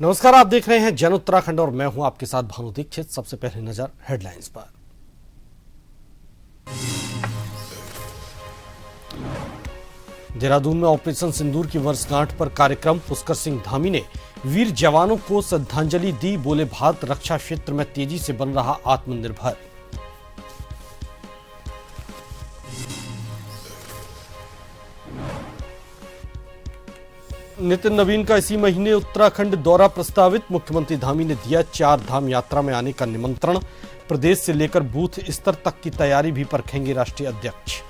नमस्कार, आप देख रहे हैं जन उत्तराखंड और मैं हूं आपके साथ भानु दीक्षित। सबसे पहले नजर हेडलाइंस पर। देहरादून में ऑपरेशन सिंदूर की वर्षगांठ पर कार्यक्रम। पुष्कर सिंह धामी ने वीर जवानों को श्रद्धांजलि दी। बोले, भारत रक्षा क्षेत्र में तेजी से बन रहा आत्मनिर्भर। नितिन नवीन का इसी महीने उत्तराखंड दौरा प्रस्तावित। मुख्यमंत्री धामी ने दिया 4 धाम यात्रा में आने का निमंत्रण। प्रदेश से लेकर बूथ स्तर तक की तैयारी भी परखेंगे राष्ट्रीय अध्यक्ष।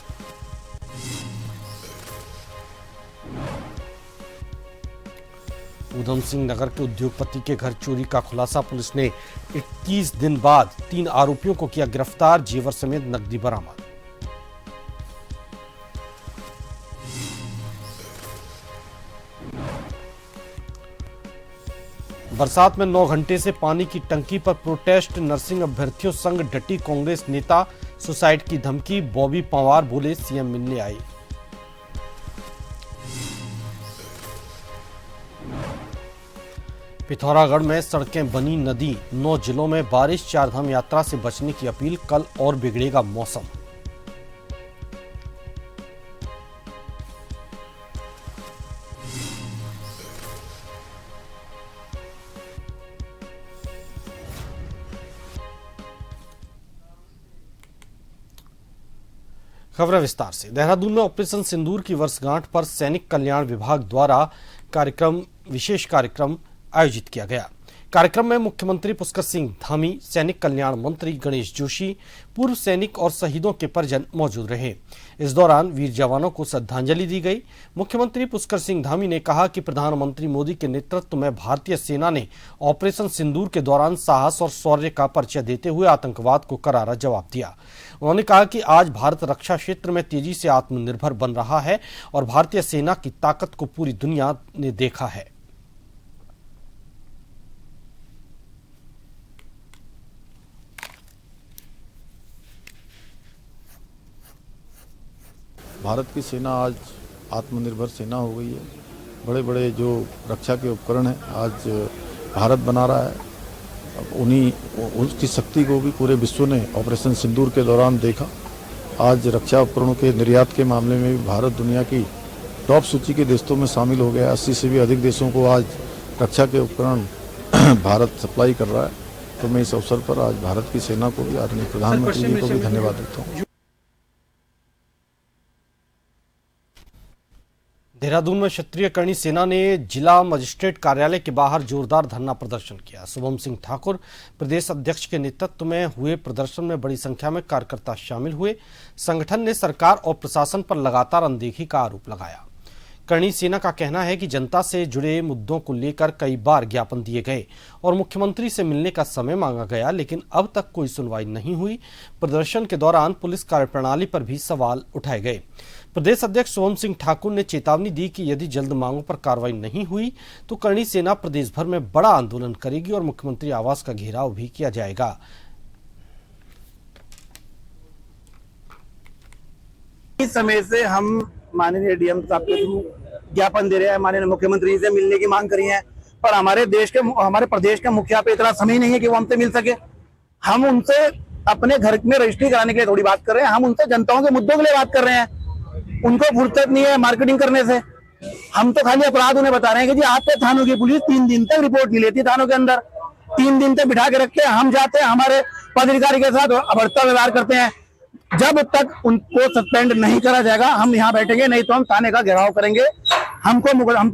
उधम सिंह नगर के उद्योगपति के घर चोरी का खुलासा। पुलिस ने 21 दिन बाद 3 आरोपियों को किया गिरफ्तार। जेवर समेत नकदी बरामद। बरसात में 9 घंटे से पानी की टंकी पर प्रोटेस्ट। नर्सिंग अभ्यर्थियों संग डटी कांग्रेस नेता। सुसाइड की धमकी। बॉबी पंवार बोले, सीएम मिलने आए। पिथौरागढ़ में सड़कें बनी नदी। 9 जिलों में बारिश। 4 धाम यात्रा से बचने की अपील। कल और बिगड़ेगा मौसम। खबरें विस्तार से। देहरादून में ऑपरेशन सिंदूर की वर्षगांठ पर सैनिक कल्याण विभाग द्वारा विशेष कार्यक्रम आयोजित किया गया। कार्यक्रम में मुख्यमंत्री पुष्कर सिंह धामी, सैनिक कल्याण मंत्री गणेश जोशी, पूर्व सैनिक और शहीदों के परिजन मौजूद रहे। इस दौरान वीर जवानों को श्रद्धांजलि दी गई। मुख्यमंत्री पुष्कर सिंह धामी ने कहा कि प्रधानमंत्री मोदी के नेतृत्व में भारतीय सेना ने ऑपरेशन सिंदूर के दौरान साहस और शौर्य का परिचय देते हुए आतंकवाद को करारा जवाब दिया। उन्होंने कहा कि आज भारत रक्षा क्षेत्र में तेजी से आत्मनिर्भर बन रहा है और भारतीय सेना की ताकत को पूरी दुनिया ने देखा है। भारत की सेना आज आत्मनिर्भर सेना हो गई है। बड़े बड़े जो रक्षा के उपकरण हैं आज भारत बना रहा है। उसकी शक्ति को भी पूरे विश्व ने ऑपरेशन सिंदूर के दौरान देखा। आज रक्षा उपकरणों के निर्यात के मामले में भी भारत दुनिया की टॉप सूची के देशों में शामिल हो गया। 80 से भी अधिक देशों को आज रक्षा के उपकरण भारत सप्लाई कर रहा है। तो मैं इस अवसर पर आज भारत की सेना को भी, आदरणीय प्रधानमंत्री जी को भी धन्यवाद देता हूँ। देहरादून में क्षत्रिय करणी सेना ने जिला मजिस्ट्रेट कार्यालय के बाहर जोरदार धरना प्रदर्शन किया। शुभम सिंह ठाकुर प्रदेश अध्यक्ष के नेतृत्व में हुए प्रदर्शन में बड़ी संख्या में कार्यकर्ता शामिल हुए। संगठन ने सरकार और प्रशासन पर लगातार अनदेखी का आरोप लगाया। करणी सेना का कहना है कि जनता से जुड़े मुद्दों को लेकर कई बार ज्ञापन दिए गए और मुख्यमंत्री से मिलने का समय मांगा गया, लेकिन अब तक कोई सुनवाई नहीं हुई। प्रदर्शन के दौरान पुलिस कार्यप्रणाली पर भी सवाल उठाए गए। प्रदेश अध्यक्ष शुभम सिंह ठाकुर ने चेतावनी दी कि यदि जल्द मांगों पर कार्रवाई नहीं हुई तो करणी सेना प्रदेश भर में बड़ा आंदोलन करेगी और मुख्यमंत्री आवास का घेराव भी किया जाएगा। इस समय से हम माननीय डीएम साहब के थ्रू ज्ञापन दे रहे हैं, माननीय मुख्यमंत्री से मिलने की मांग करी है, पर हमारे प्रदेश के मुखिया पे इतना समय नहीं है कि वो हमसे मिल सके। हम उनसे अपने घर में रजिस्ट्री कराने के लिए थोड़ी बात कर रहे हैं, हम उनसे जनताओं के मुद्दों के लिए बात कर रहे हैं। उनको फुर्सत नहीं है मार्केटिंग करने से। हम तो खाली अपराध उन्हें बता रहे हैं कि जी आपके थानों की पुलिस 3 दिन तक रिपोर्ट नहीं लेती। थानों के अंदर 3 दिन तक बिठा के रख के हम जाते हैं, हमारे पदाधिकारी के साथ अभद्रता व्यवहार करते हैं। जब तक उनको सस्पेंड नहीं करा जाएगा हम यहाँ बैठेंगे, नहीं तो हम थाने का घेराव करेंगे। हम पे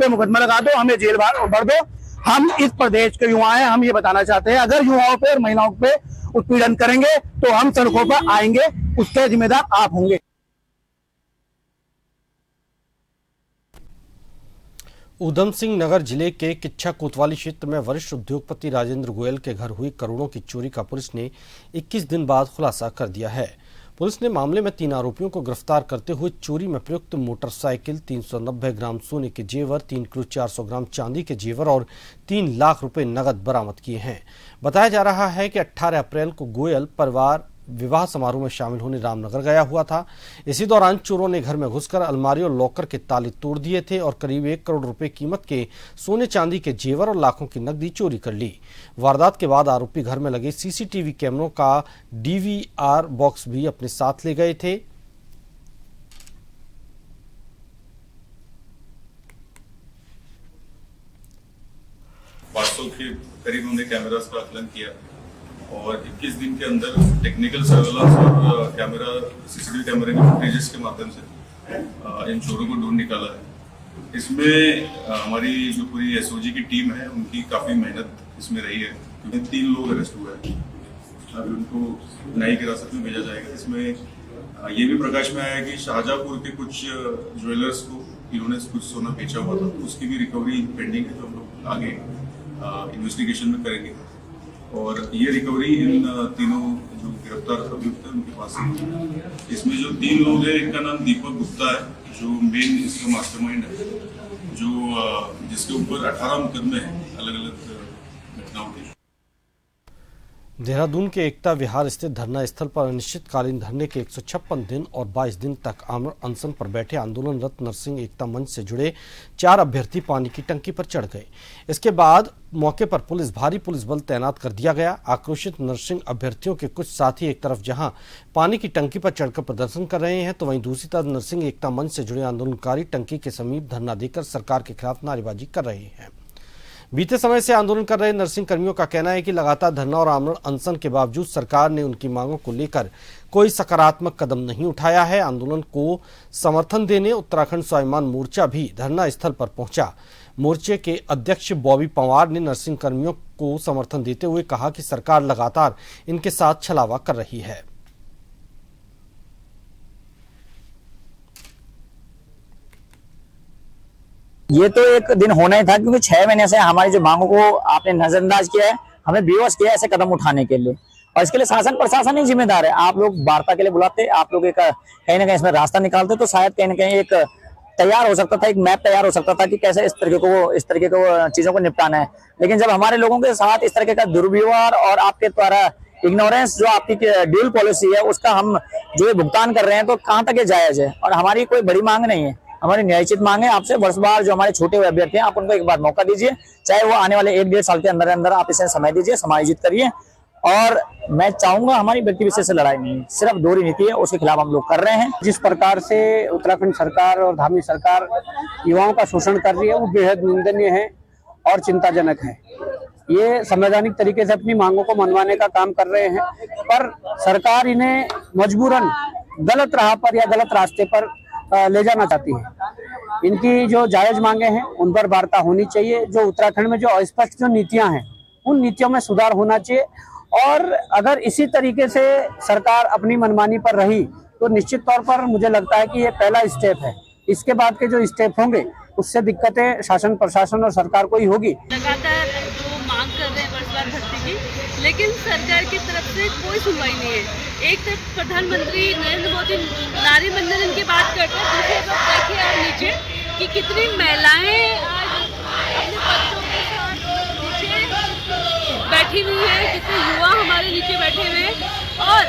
मुकदमा लगा दो, हमें जेल भर दो। हम इस प्रदेश के युवा हैं, हम ये बताना चाहते हैं, अगर युवाओं पे और महिलाओं पे उत्पीड़न करेंगे तो हम सड़कों पर आएंगे, उसके जिम्मेदार आप होंगे। उधम सिंह नगर जिले के किच्छा कोतवाली क्षेत्र में वरिष्ठ उद्योगपति राजेंद्र गोयल के घर हुई करोड़ों की चोरी का पुलिस ने 21 दिन बाद खुलासा कर दिया है। पुलिस ने मामले में 3 आरोपियों को गिरफ्तार करते हुए चोरी में प्रयुक्त मोटरसाइकिल, 390 ग्राम सोने के जेवर, 3 किलो 400 ग्राम चांदी के जेवर और 3 लाख रुपए नगद बरामद किए हैं। बताया जा रहा है कि 18 अप्रैल को गोयल परिवार विवाह समारोह में शामिल होने रामनगर गया हुआ था। इसी दौरान चोरों ने घर में घुसकर अलमारी और लॉकर के ताले तोड़ दिए थे और करीब 1 करोड़ रुपए कीमत के सोने चांदी के जेवर और लाखों की नकदी चोरी कर ली। वारदात के बाद आरोपी घर में लगे सीसीटीवी कैमरों का डीवीआर बॉक्स भी अपने साथ ले गए थे। के करीब हमने कैमरास का आकलन किया और 21 दिन के अंदर टेक्निकल सर्वेलेंस और कैमरा सीसीटीवी कैमरे के फुटेजेस के माध्यम से इन चोरों को ढूंढ निकाला है। इसमें हमारी जो पूरी एसओजी की टीम है उनकी काफी मेहनत इसमें रही है, क्योंकि 3 लोग अरेस्ट हुए हैं। अभी उनको न्यायिक हिरासत में भेजा जाएगा। इसमें ये भी प्रकाश में आया कि शाहजहांपुर के कुछ ज्वेलर्स को इन्होंने कुछ सोना बेचा हुआ था, तो उसकी भी रिकवरी पेंडिंग है, जो हम लोग आगे इन्वेस्टिगेशन में करेंगे। और ये रिकवरी इन तीनों जो गिरफ्तार अभियुक्त है उनके पास है। इसमें जो 3 लोग हैं, इनका नाम दीपक गुप्ता है, जो मेन इसका मास्टरमाइंड है, जो जिसके ऊपर 18 मुकदमे हैं अलग अलग घटनाओं के। देहरादून के एकता विहार स्थित धरना स्थल पर अनिश्चितकालीन धरने के 156 दिन और 22 दिन तक आमरण अनशन पर बैठे आंदोलनरत नरसिंह एकता मंच से जुड़े 4 अभ्यर्थी पानी की टंकी पर चढ़ गए। इसके बाद मौके पर भारी पुलिस बल तैनात कर दिया गया। आक्रोशित नरसिंह अभ्यर्थियों के कुछ साथी एक तरफ जहां पानी की टंकी पर चढ़कर प्रदर्शन कर रहे हैं, तो वहीं दूसरी तरफ नरसिंह एकता मंच से जुड़े आंदोलनकारी टंकी के समीप धरना देकर सरकार के खिलाफ नारेबाजी कर रहे हैं। बीते समय से आंदोलन कर रहे नर्सिंग कर्मियों का कहना है कि लगातार धरना और आमरण अनशन के बावजूद सरकार ने उनकी मांगों को लेकर कोई सकारात्मक कदम नहीं उठाया है। आंदोलन को समर्थन देने उत्तराखंड स्वाभिमान मोर्चा भी धरना स्थल पर पहुंचा। मोर्चे के अध्यक्ष बॉबी पंवार ने नर्सिंग कर्मियों को समर्थन देते हुए कहा कि सरकार लगातार इनके साथ छलावा कर रही है। ये तो एक दिन होना ही था, क्योंकि 6 महीने से हमारी जो मांगों को आपने नजरअंदाज किया है, हमें बेवश किया ऐसे कदम उठाने के लिए, और इसके लिए शासन प्रशासन ही जिम्मेदार है। आप लोग वार्ता के लिए बुलाते, आप लोग एक कहीं ना कहीं इसमें रास्ता निकालते, तो शायद कहीं ना कहीं एक तैयार हो सकता था, एक मैप तैयार हो सकता था कि कैसे इस तरीके को चीजों को निपटाना है। लेकिन जब हमारे लोगों के साथ इस तरीके का दुर्व्यवहार और आपके द्वारा इग्नोरेंस जो आपकी ड्यूल पॉलिसी है उसका हम जो भुगतान कर रहे हैं, तो कहाँ तक ये जायज है। और हमारी कोई बड़ी मांग नहीं है, हमारी न्यायोचित मांग है आपसे। वर्षवार जो हमारे छोटे हुए अभ्यर्थी हैं, आप उनको एक बार मौका दीजिए, चाहे वो आने वाले 1-1.5 साल के अंदर अंदर आप इसे समय दीजिए, समायोजित करिए। और मैं चाहूंगा, हमारी व्यक्ति विशेष से लड़ाई नहीं है, सिर्फ दोहरी नीति है, उसके खिलाफ हम लोग कर रहे हैं। जिस प्रकार से उत्तराखंड सरकार और धामी सरकार युवाओं का शोषण कर रही है, वो बेहद निंदनीय है और चिंताजनक है। ये संवैधानिक तरीके से अपनी मांगों को मनवाने का काम कर रहे हैं, पर सरकार इन्हें मजबूरन गलत राह पर या गलत रास्ते पर ले जाना चाहती है। इनकी जो जायज मांगे हैं उन पर वार्ता होनी चाहिए। जो उत्तराखंड में जो अस्पष्ट जो नीतियां हैं, उन नीतियों में सुधार होना चाहिए। और अगर इसी तरीके से सरकार अपनी मनमानी पर रही, तो निश्चित तौर पर मुझे लगता है कि ये पहला स्टेप है। इसके बाद के जो स्टेप होंगे उससे दिक्कतें शासन प्रशासन और सरकार को ही होगी। लगातार जो मांग कर रहे हैं वर्षवार भर्ती की, लेकिन सरकार की तरफ से कोई सुनवाई नहीं है। एक तरफ प्रधानमंत्री नरेंद्र मोदी नारी बंधन की बात करते हैं, दूसरी तरफ देखिए आप नीचे कि कितनी महिलाएं आज अपने बच्चों के साथ नीचे बैठी हुई है, कितने युवा हमारे नीचे बैठे हुए हैं, और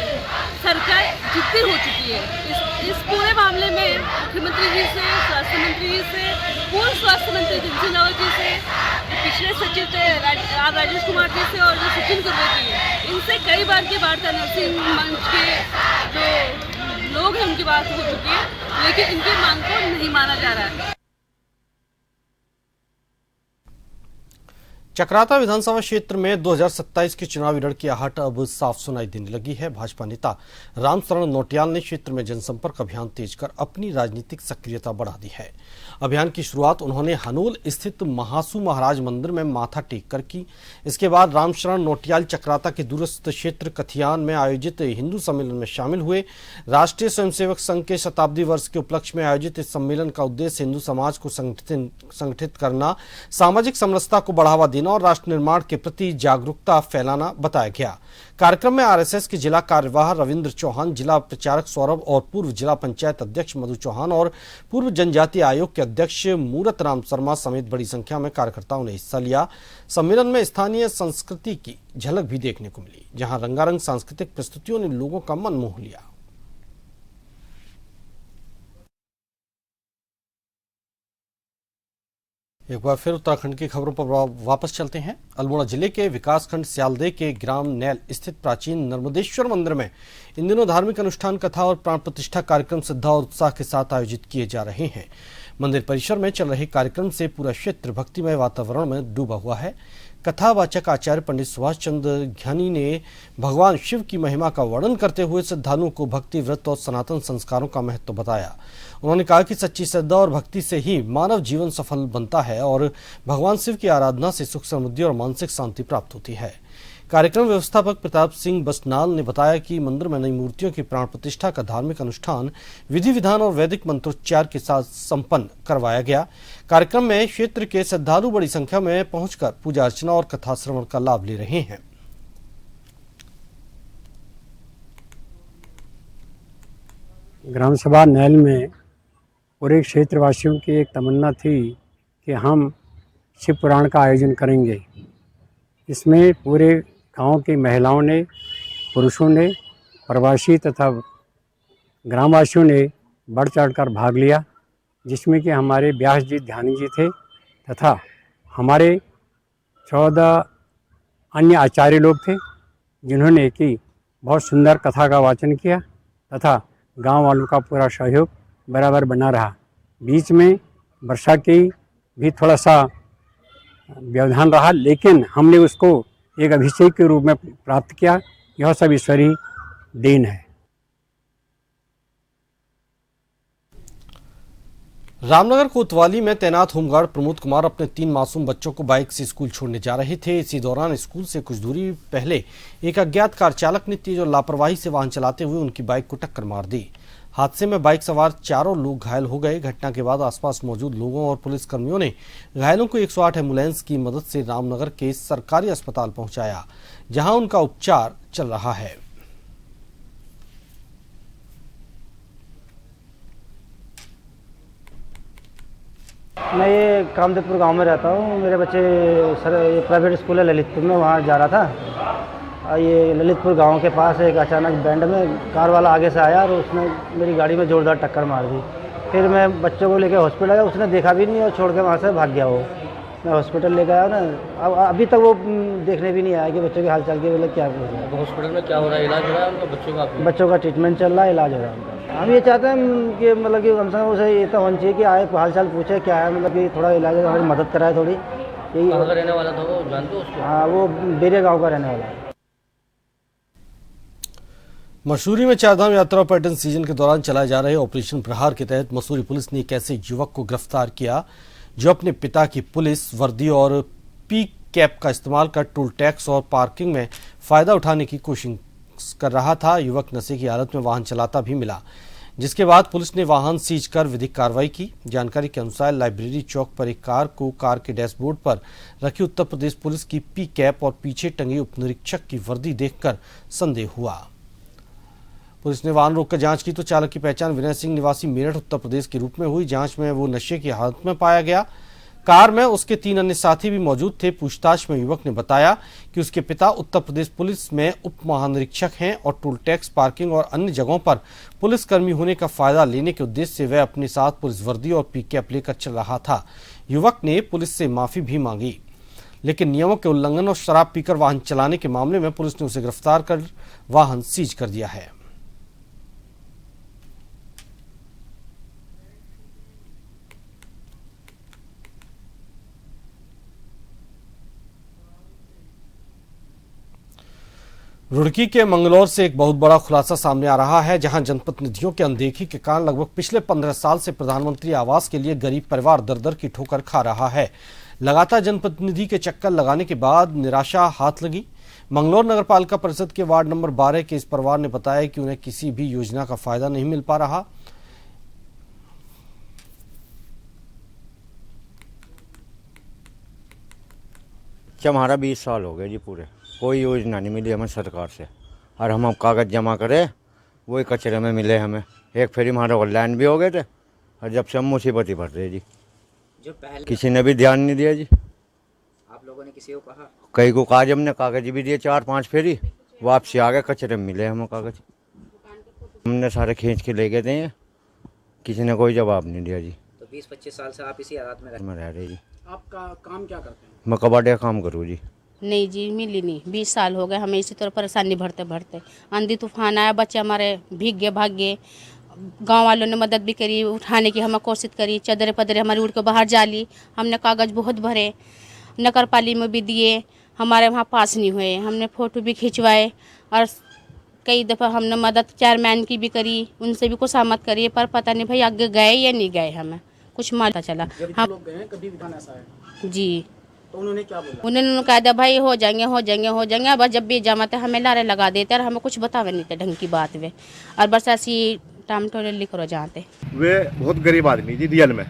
सरकार जितनी हो चुकी है। इस पूरे मामले में मुख्यमंत्री जी से, स्वास्थ्य मंत्री जी से, पूर्व स्वास्थ्य मंत्री जिनसी रावत जी से, पिछले सचिव थे राजेश कुमार जी से, और जो सचिन कुर्वेती है, इनसे कई बार की वार्ता नर्सिंग मंच के जो लोग हैं उनकी बात हो चुकी है, लेकिन इनकी मांग को नहीं माना जा रहा है। चक्राता विधानसभा क्षेत्र में 2027 के चुनावी रण की आहट अब साफ सुनाई देने लगी है। भाजपा नेता रामशरण नौटियाल ने क्षेत्र में जनसंपर्क अभियान तेज कर अपनी राजनीतिक सक्रियता बढ़ा दी है। अभियान की शुरुआत उन्होंने हनोल स्थित महासू महाराज मंदिर में माथा टेक कर की। इसके बाद रामशरण नौटियाल चक्राता के दूरस्थ क्षेत्र कथियान में आयोजित हिंदू सम्मेलन में शामिल हुए। राष्ट्रीय स्वयंसेवक संघ के शताब्दी वर्ष के उपलक्ष्य में आयोजित इस सम्मेलन का उद्देश्य हिंदू समाज को संगठित करना, सामाजिक समरसता को बढ़ावा देना देना और राष्ट्र निर्माण के प्रति जागरूकता फैलाना बताया गया। कार्यक्रम में आरएसएस के जिला कार्यवाह रविंद्र चौहान, जिला प्रचारक सौरभ और पूर्व जिला पंचायत अध्यक्ष मधु चौहान और पूर्व जनजातीय आयोग के अध्यक्ष मूरत राम शर्मा समेत बड़ी संख्या में कार्यकर्ताओं ने हिस्सा लिया। सम्मेलन में स्थानीय संस्कृति की झलक भी देखने को मिली, जहां रंगारंग सांस्कृतिक प्रस्तुतियों ने लोगों का मन मोह लिया। एक बार फिर उत्तराखंड की खबरों पर वापस चलते हैं। अल्मोड़ा जिले के विकासखंड स्यालदे के ग्राम नैल स्थित प्राचीन नर्मदेश्वर मंदिर में इन दिनों धार्मिक अनुष्ठान, कथा और प्राण प्रतिष्ठा कार्यक्रम श्रद्धा और उत्साह के साथ आयोजित किए जा रहे हैं। मंदिर परिसर में चल रहे कार्यक्रम से पूरा क्षेत्र भक्तिमय वातावरण में डूबा हुआ है। कथावाचक आचार्य पंडित सुभाष चंद्र ज्ञानी ने भगवान शिव की महिमा का वर्णन करते हुए श्रद्धालुओं को भक्ति, व्रत और सनातन संस्कारों का महत्व बताया। उन्होंने कहा कि सच्ची श्रद्धा और भक्ति से ही मानव जीवन सफल बनता है और भगवान शिव की आराधना से सुख, समृद्धि और मानसिक शांति प्राप्त होती है। कार्यक्रम व्यवस्थापक प्रताप सिंह बसनाल ने बताया कि मंदिर में नई मूर्तियों की प्राण प्रतिष्ठा का धार्मिक अनुष्ठान विधि विधान और वैदिक मंत्रोच्चार के साथ संपन्न करवाया गया। कार्यक्रम में क्षेत्र के श्रद्धालु बड़ी संख्या में पहुंचकर पूजा अर्चना और कथा श्रवण का लाभ ले रहे हैं। ग्राम सभा नैल में पूरे क्षेत्रवासियों की एक तमन्ना थी कि हम शिव पुराण का आयोजन करेंगे। इसमें पूरे गांव की महिलाओं ने, पुरुषों ने, प्रवासी तथा ग्रामवासियों ने बढ़ चढ़कर भाग लिया, जिसमें कि हमारे व्यास जी, ध्यानी जी थे तथा हमारे 14 अन्य आचार्य लोग थे, जिन्होंने कि बहुत सुंदर कथा का वाचन किया तथा गांव वालों का पूरा सहयोग बराबर बना रहा। बीच में वर्षा की भी थोड़ा सा व्यवधान रहा, लेकिन हमने उसको एक अभिषेक के रूप में प्राप्त किया। यह सब ईश्वरी देन है। रामनगर कोतवाली में तैनात होमगार्ड प्रमोद कुमार अपने 3 मासूम बच्चों को बाइक से स्कूल छोड़ने जा रहे थे। इसी दौरान स्कूल से कुछ दूरी पहले एक अज्ञात कार चालक ने तेज और लापरवाही से वाहन चलाते हुए उनकी बाइक को टक्कर मार दी। हादसे में बाइक सवार 4 लोग घायल हो गए। घटना के बाद आसपास मौजूद लोगों और पुलिस कर्मियों ने घायलों को 108 एम्बुलेंस की मदद से रामनगर के सरकारी अस्पताल पहुंचाया, जहां उनका उपचार चल रहा है। मैं ये कामदेवपुर गांव में रहता हूँ। मेरे बच्चे सर प्राइवेट स्कूल है ललितपुर में, वहाँ जा रहा था। ये ललितपुर गांव के पास एक अचानक बैंड में कार वाला आगे से आया और उसने मेरी गाड़ी में जोरदार टक्कर मार दी। फिर मैं बच्चों को लेकर हॉस्पिटल आया, उसने देखा भी नहीं और छोड़ के वहाँ से भाग गया वो। मैं हॉस्पिटल लेकर आया ना, अब अभी तक वो देखने भी नहीं आया कि बच्चों के हालचाल के मतलब क्या हो रहा है। हॉस्पिटल में क्या हो रहा है, इलाज हो रहा है उनका? बच्चों का ट्रीटमेंट चल रहा है, इलाज हो रहा है उनका। हम ये चाहते हैं कि मतलब कि कम से कम उसे ये तो होना चाहिए कि आए हालचाल पूछे क्या है, मतलब कि थोड़ा इलाज हमारी मदद कराए थोड़ी। यही कहाँ का रहने वाला था वो, जानते हो उसको? हाँ, वो बेरिया गाँव का रहने वाला है। मसूरी में चारधाम यात्रा पर्यटन सीजन के दौरान चलाए जा रहे ऑपरेशन प्रहार के तहत मसूरी पुलिस ने एक ऐसे युवक को गिरफ्तार किया जो अपने पिता की पुलिस वर्दी और पी कैप का इस्तेमाल कर टोल टैक्स और पार्किंग में फायदा उठाने की कोशिश कर रहा था। युवक नशे की हालत में वाहन चलाता भी मिला, जिसके बाद पुलिस ने वाहन सीज कर विधिक कार्रवाई की। जानकारी के अनुसार लाइब्रेरी चौक पर एक कार को कार के डैशबोर्ड पर रखी उत्तर प्रदेश पुलिस की पी कैप और पीछे टंगी उपनिरीक्षक की वर्दी देखकर संदेह हुआ। पुलिस ने वाहन रोककर जांच की तो चालक की पहचान विनय सिंह निवासी मेरठ उत्तर प्रदेश के रूप में हुई। जांच में वो नशे की हालत में पाया गया। कार में उसके 3 अन्य साथी भी मौजूद थे। पूछताछ में युवक ने बताया कि उसके पिता उत्तर प्रदेश पुलिस में उप महानिरीक्षक हैं और टोल टैक्स, पार्किंग और अन्य जगहों पर पुलिसकर्मी होने का फायदा लेने के उद्देश्य से वह अपने साथ पुलिस वर्दी और पी कैप लेकर चल रहा था। युवक ने पुलिस से माफी भी मांगी, लेकिन नियमों के उल्लंघन और शराब पीकर वाहन चलाने के मामले में पुलिस ने उसे गिरफ्तार कर वाहन सीज कर दिया है। रुड़की के मंगलौर से एक बहुत बड़ा खुलासा सामने आ रहा है, जहां जनप्रतिनिधियों की अनदेखी के कारण लगभग पिछले 15 साल से प्रधानमंत्री आवास के लिए गरीब परिवार दर दर की ठोकर खा रहा है। लगातार जनप्रतिनिधि के चक्कर लगाने के बाद निराशा हाथ लगी। मंगलौर नगरपालिका परिषद के वार्ड नंबर 12 के इस परिवार ने बताया कि उन्हें किसी भी योजना का फायदा नहीं मिल पा रहा। बच्चा हमारा 20 साल हो गए जी पूरे, कोई योजना नहीं मिली हमें सरकार से। और हम अब कागज़ जमा करें वही कचरे में मिले हमें। एक फेरी हमारे ऑनलाइन भी हो गए थे और जब से हम मुसीबत ही भर रहे जी। जो पहले किसी ने भी ध्यान नहीं दिया जी। आप लोगों ने किसी को कहा? कई को काज हमने कागज भी दिए 4-5 फेरी, वापसी आ गए कचरे में मिले हमें कागज। हमने सारे खींच के ले गए थे, किसी ने कोई जवाब नहीं दिया जी। तो 20-25 साल से आप इसी हालात में रह रहे जी। आपका काम क्या करते हैं? मैं कबाड़े का काम करूँ जी। नहीं जी, मिली नहीं। 20 साल हो गए हमें इसी तरह परेशानी भरते भरते। आंधी तूफान आया, बच्चे हमारे भीग गए, भाग गए। गांव वालों ने मदद भी करी, उठाने की हमें कोशिश करी, चदरे पदरे हमारी उड़ के बाहर जाली। हमने कागज़ बहुत भरे, नगर पालिका में भी दिए, हमारे वहाँ पास नहीं हुए। हमने फ़ोटो भी खिंचवाए और कई दफ़ा हमने मदद चेयरमैन की भी करी, उनसे भी कुछ सहमत करी, पर पता नहीं भाई आगे गए या नहीं गए, हमें कुछ मालूम चला। हम लोग गए कभी भी खाना ऐसा है जी, तो उन्होंने क्या बोला? उन्होंने कहा था भाई हो जाएंगे, बस जब भी जमा थे हमें लारे लगा देते और हमें कुछ बतावे नहीं थे ढंग की बात वे, और बस ऐसी टाम टोले लिख रो जाते। वे बहुत गरीब आदमी जी रियल में,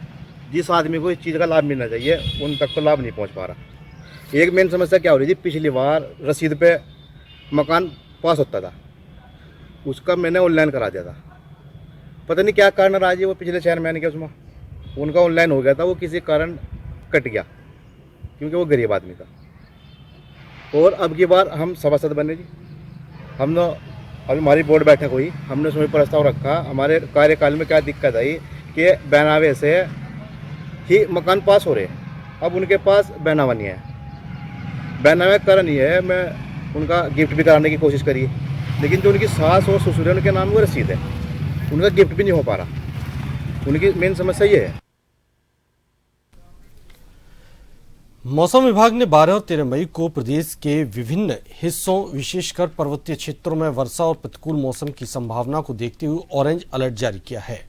जिस आदमी को इस चीज़ का लाभ मिलना चाहिए उन तक तो लाभ नहीं पहुंच पा रहा। एक मेन समस्या क्या हो रही थी, पिछली बार रसीद पे मकान पास होता था, उसका मैंने ऑनलाइन करा दिया था। पता नहीं क्या कारण रहा जी, वो पिछले चेयरमैन के उसमें उनका ऑनलाइन हो गया था, वो किसी कारण कट गया क्योंकि वो गरीब आदमी था। और अब की बार हम सभासद बने जी, हम अभी हमारी बोर्ड बैठक हुई, हमने उसमें प्रस्ताव रखा। हमारे कार्यकाल में क्या दिक्कत आई कि बैनावे से ही मकान पास हो रहे हैं, अब उनके पास बैनावा नहीं है। बैनावे कारण ये है, मैं उनका गिफ्ट भी कराने की कोशिश करी, लेकिन जो उनकी सास और ससुर है उनके नाम वो रसीद है, उनका गिफ्ट भी नहीं हो पा रहा। उनकी मेन समस्या ये है। मौसम विभाग ने 12 और 13 मई को प्रदेश के विभिन्न हिस्सों विशेषकर पर्वतीय क्षेत्रों में वर्षा और प्रतिकूल मौसम की संभावना को देखते हुए ऑरेंज अलर्ट जारी किया है।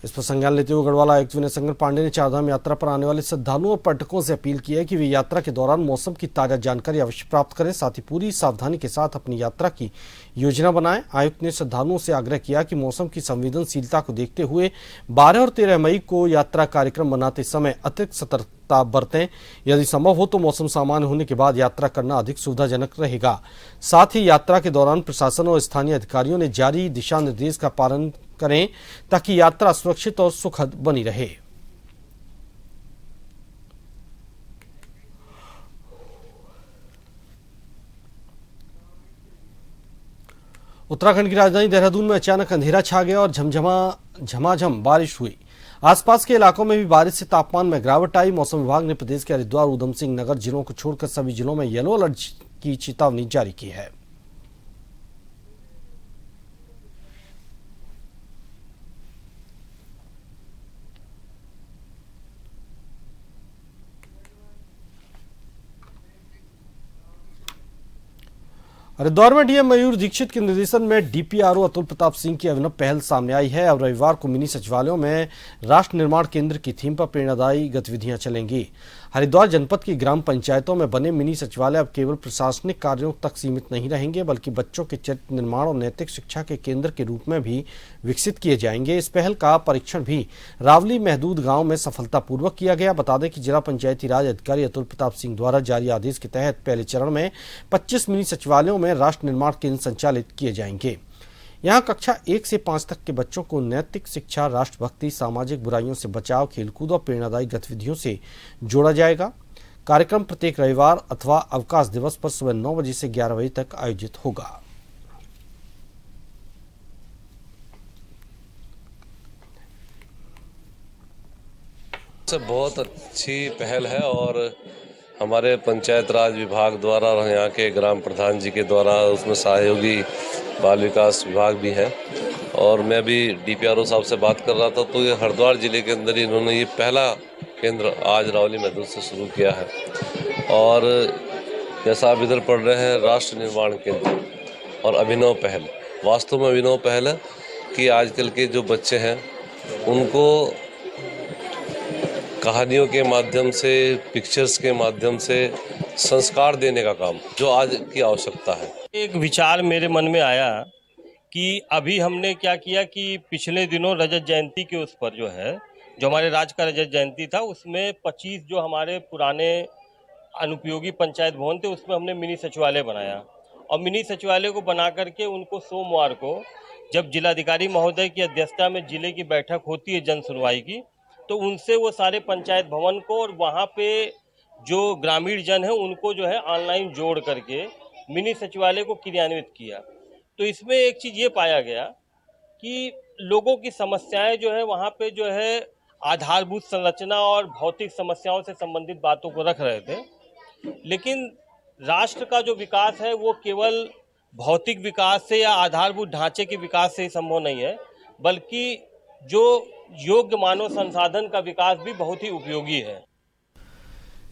इस पर संज्ञान लेते हुए गढ़वाल आयुक्त विनय शंकर पांडे ने चारधाम यात्रा पर आने वाले श्रद्धालुओं और पर्यटकों से अपील की है कि वे यात्रा के दौरान मौसम की ताजा जानकारी अवश्य प्राप्त करें, साथ ही पूरी सावधानी के साथ अपनी यात्रा की योजना बनाएं। आयुक्त ने श्रद्धालुओं से आग्रह किया कि मौसम की संवेदनशीलता को देखते हुए 12 और 13 मई को यात्रा कार्यक्रम बनाते समय अतिरिक्त सतर्कता बरतें। यदि संभव हो तो मौसम सामान्य होने के बाद यात्रा करना अधिक सुविधाजनक रहेगा। साथ ही यात्रा के दौरान प्रशासन और स्थानीय अधिकारियों ने जारी दिशा निर्देश का पालन करें ताकि यात्रा सुरक्षित और सुखद बनी रहे। उत्तराखंड की राजधानी देहरादून में अचानक अंधेरा छा गया और झमाझम बारिश हुई। आसपास के इलाकों में भी बारिश से तापमान में गिरावट आई। मौसम विभाग ने प्रदेश के हरिद्वार, उधम सिंह नगर जिलों को छोड़कर सभी जिलों में येलो अलर्ट की चेतावनी जारी की है। हरिद्वार में डीएम मयूर दीक्षित के निर्देशन में डीपीआरओ अतुल प्रताप सिंह की अभिनव पहल सामने आई है। अब रविवार को मिनी सचिवालयों में राष्ट्र निर्माण केंद्र की थीम पर प्रेरणादायी गतिविधियां चलेंगी। हरिद्वार जनपद की ग्राम पंचायतों में बने मिनी सचिवालय अब केवल प्रशासनिक कार्यों तक सीमित नहीं रहेंगे, बल्कि बच्चों के चरित्र निर्माण और नैतिक शिक्षा के केंद्र के रूप में भी विकसित किए जाएंगे। इस पहल का परीक्षण भी रावली महदूद गांव में सफलतापूर्वक किया गया। बता दें कि जिला पंचायती राज अधिकारी अतुल प्रताप सिंह द्वारा जारी आदेश के तहत पहले चरण में 25 मिनी सचिवालयों में राष्ट्र निर्माण केंद्र संचालित किए जाएंगे। यहाँ कक्षा 1 से 5 तक के बच्चों को नैतिक शिक्षा, राष्ट्रभक्ति, सामाजिक बुराइयों से बचाव, खेलकूद और प्रेरणादायी गतिविधियों से जोड़ा जाएगा। कार्यक्रम प्रत्येक रविवार अथवा अवकाश दिवस पर सुबह 9 बजे से 11 बजे तक आयोजित होगा। बहुत अच्छी पहल है और हमारे पंचायत राज विभाग द्वारा और यहाँ के ग्राम प्रधान जी के द्वारा उसमें सहयोगी बाल विकास विभाग भी है। और मैं भी डीपीआरओ साहब से बात कर रहा था तो ये हरिद्वार जिले के अंदर इन्होंने ये पहला केंद्र आज रावली महदूद से शुरू किया है। और जैसा आप इधर पढ़ रहे हैं राष्ट्र निर्माण केंद्र और अभिनव पहल, वास्तव में अभिनव पहल है कि आजकल के जो बच्चे हैं उनको कहानियों के माध्यम से, पिक्चर्स के माध्यम से संस्कार देने का काम जो आज की आवश्यकता है। एक विचार मेरे मन में आया कि अभी हमने क्या किया कि पिछले दिनों रजत जयंती के उस पर जो हमारे राज्य का रजत जयंती था उसमें 25 जो हमारे पुराने अनुपयोगी पंचायत भवन थे उसमें हमने मिनी सचिवालय बनाया और मिनी सचिवालय को बना करके उनको सोमवार को जब जिलाधिकारी महोदय की अध्यक्षता में जिले की बैठक होती है जन सुनवाई की, तो उनसे वो सारे पंचायत भवन को और वहाँ पे जो ग्रामीण जन है उनको जो है ऑनलाइन जोड़ करके मिनी सचिवालय को क्रियान्वित किया। तो इसमें एक चीज़ ये पाया गया कि लोगों की समस्याएं जो है वहाँ पे जो है आधारभूत संरचना और भौतिक समस्याओं से संबंधित बातों को रख रहे थे, लेकिन राष्ट्र का जो विकास है वो केवल भौतिक विकास से या आधारभूत ढांचे के विकास से ही संभव नहीं है, बल्कि जो योग्य मानव संसाधन का विकास भी बहुत ही उपयोगी है।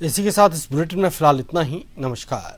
इसी के साथ इस बुलेटिन में फिलहाल इतना ही। नमस्कार।